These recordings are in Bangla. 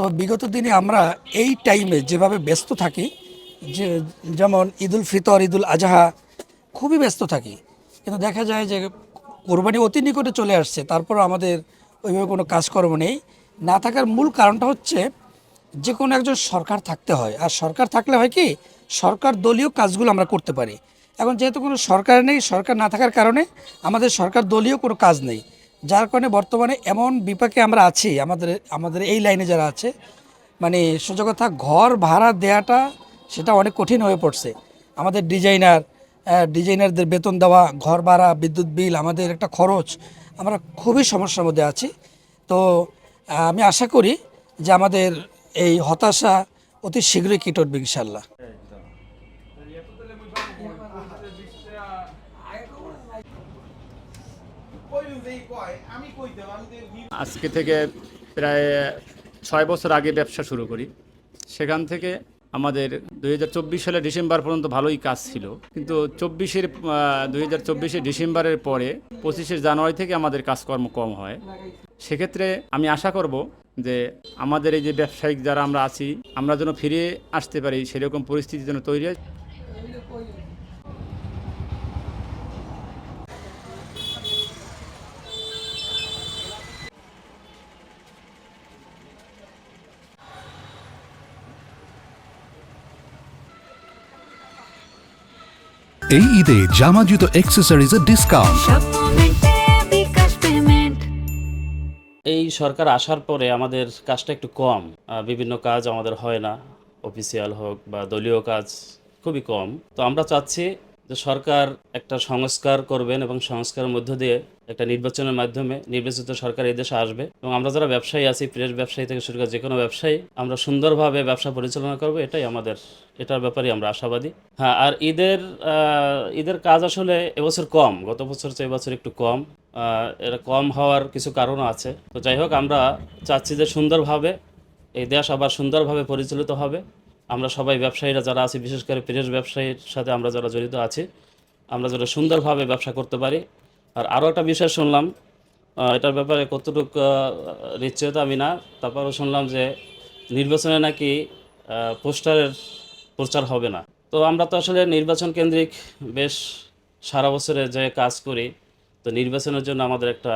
তো বিগত দিনে আমরা এই টাইমে যেভাবে ব্যস্ত থাকি, যে যেমন ঈদুল ফিতর, ঈদুল আজহা খুবই ব্যস্ত থাকি, কিন্তু দেখা যায় যে কোরবানি অতি নিকটে চলে আসছে, তারপর আমাদের ওইভাবে কোনো কাজকর্ম নেই। না থাকার মূল কারণটা হচ্ছে যে কোনো একজন সরকার থাকতে হয়, আর সরকার থাকলে হয় কি সরকার দলীয় কাজগুলো আমরা করতে পারি। এখন যেহেতু কোনো সরকার নেই, সরকার না থাকার কারণে আমাদের সরকার দলীয় কোনো কাজ নেই, যার কারণে বর্তমানে এমন বিপাকে আমরা আছি। আমাদের আমাদের এই লাইনে যারা আছে, মানে সোজা কথা ঘর ভাড়া দেওয়াটা সেটা অনেক কঠিন হয়ে পড়ছে। আমাদের ডিজাইনারদের বেতন দেওয়া, ঘর ভাড়া, বিদ্যুৎ বিল, আমাদের একটা খরচ, আমরা খুবই সমস্যার মধ্যে আছি। তো আমি আশা করি যে আমাদের এই হতাশা অতি শীঘ্রই কেটে উঠবে ইনশাল্লাহ। আজকে থেকে প্রায় 6 বছর আগে ব্যবসা শুরু করি। সেখান থেকে আমাদের 2024 সালের ডিসেম্বর পর্যন্ত ভালোই কাজ ছিল, কিন্তু 2024 ডিসেম্বরের পরে 25 জানুয়ারি থেকে আমাদের কাজকর্ম কম হয়। সেক্ষেত্রে আমি আশা করব যে আমাদের এই যে ব্যবসায়িক যারা আমরা আছি, আমরা যেন ফিরে আসতে পারি, সেরকম পরিস্থিতি যেন তৈরি হয়। এই ঈদে জামা জুতো অ্যাক্সেসরিজের ডিসকাউন্ট। এই সরকার আসার পরে আমাদের কাজটা একটু কম, বিভিন্ন কাজ আমাদের হয় না, অফিসিয়াল হোক বা দলীয় কাজ খুবই কম। তো আমরা চাচ্ছি যে সরকার একটা সংস্কার করবেন এবং সংস্কারের মধ্য দিয়ে একটা নির্বাচনের মাধ্যমে নির্বাচিত সরকার এই দেশে আসবে, এবং আমরা যারা ব্যবসায়ী আছি, প্রেস ব্যবসায়ী থেকে শুরু করে যে কোনো ব্যবসায়ী, আমরা সুন্দরভাবে ব্যবসা পরিচালনা করব, এটার ব্যাপারে আমরা আশাবাদী। হ্যাঁ, আর ঈদের কাজ আসলে এবছর কম, গত বছর চেয়ে এবছর একটু কম। এটা কম হওয়ার কিছু কারণও আছে। তো যাই হোক, আমরা চাচ্ছি যে সুন্দরভাবে এই দেশ আবার সুন্দরভাবে পরিচালিত হবে। আমরা সবাই ব্যবসায়ীরা যারা আছি, বিশেষ করে প্রেস ব্যবসায়ীর সাথে আমরা যারা জড়িত আছি, আমরা যারা সুন্দরভাবে ব্যবসা করতে পারি। আর আরও একটা বিষয় শুনলাম, এটার ব্যাপারে কতটুকু নিশ্চয়তা আমি না, তারপরও শুনলাম যে নির্বাচনে নাকি পোস্টারের প্রচার হবে না। তো আমরা তো আসলে নির্বাচন কেন্দ্রিক বেশ সারা বছরে যে কাজ করি, তো নির্বাচনের জন্য আমাদের একটা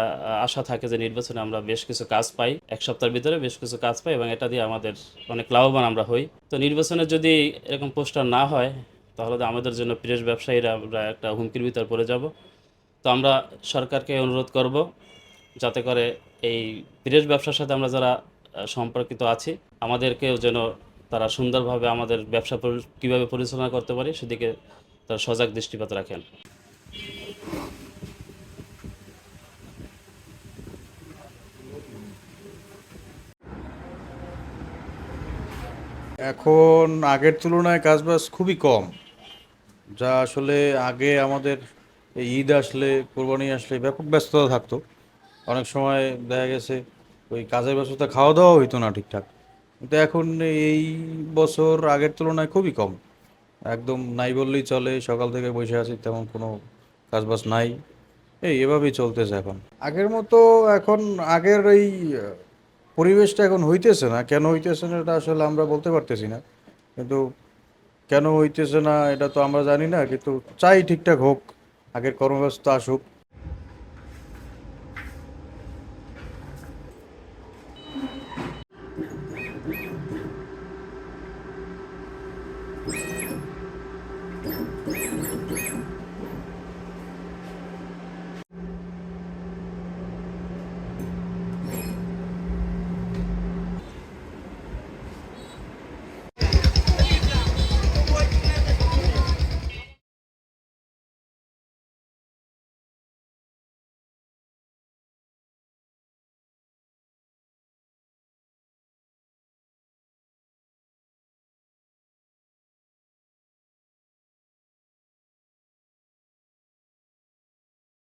আশা থাকে যে নির্বাচনে আমরা বেশ কিছু কাজ পাই, এক সপ্তাহের ভিতরে বেশ কিছু কাজ পাই, এবং এটা দিয়ে আমাদের অনেক লাভবান আমরা হই। তো নির্বাচনে যদি এরকম পোস্টার না হয়, তাহলে তো আমাদের জন্য প্রেস ব্যবসায়ীরা আমরা একটা হুমকির ভিতর পড়ে যাব। তো আমরা সরকারকে অনুরোধ করব যাতে করে এই প্রেস ব্যবসার সাথে আমরা যারা সম্পর্কিত আছি, আমাদেরকেও যেন তারা সুন্দরভাবে আমাদের ব্যবসা কীভাবে পরিচালনা করতে পারি সেদিকে তারা সজাগ দৃষ্টিপাত রাখেন। এখন আগের তুলনায় কাজবাজ খুবই কম। যা আসলে আগে আমাদের এই ঈদ আসলে, কোরবানি আসলে ব্যাপক ব্যস্ততা থাকতো। অনেক সময় দেখা গেছে ওই কাজের ব্যস্ততা, খাওয়া দাওয়া হইতো না ঠিকঠাক। কিন্তু এখন এই বছর আগের তুলনায় খুবই কম, একদম নাই বললেই চলে। সকাল থেকে বসে আছি, তেমন কোনো কাজবাজ নাই। এভাবেই চলতেছে এখন। আগের মতো এখন আগের এই পরিবেশটা এখন হইতেছে না। কেন হইতেছে না এটা আসলে আমরা বলতে পারতেছি না, কিন্তু কেন হইতেছে না এটা তো আমরা জানি না, কিন্তু চাই ঠিকঠাক হোক, আগের কর্মব্যবস্থা আসুক।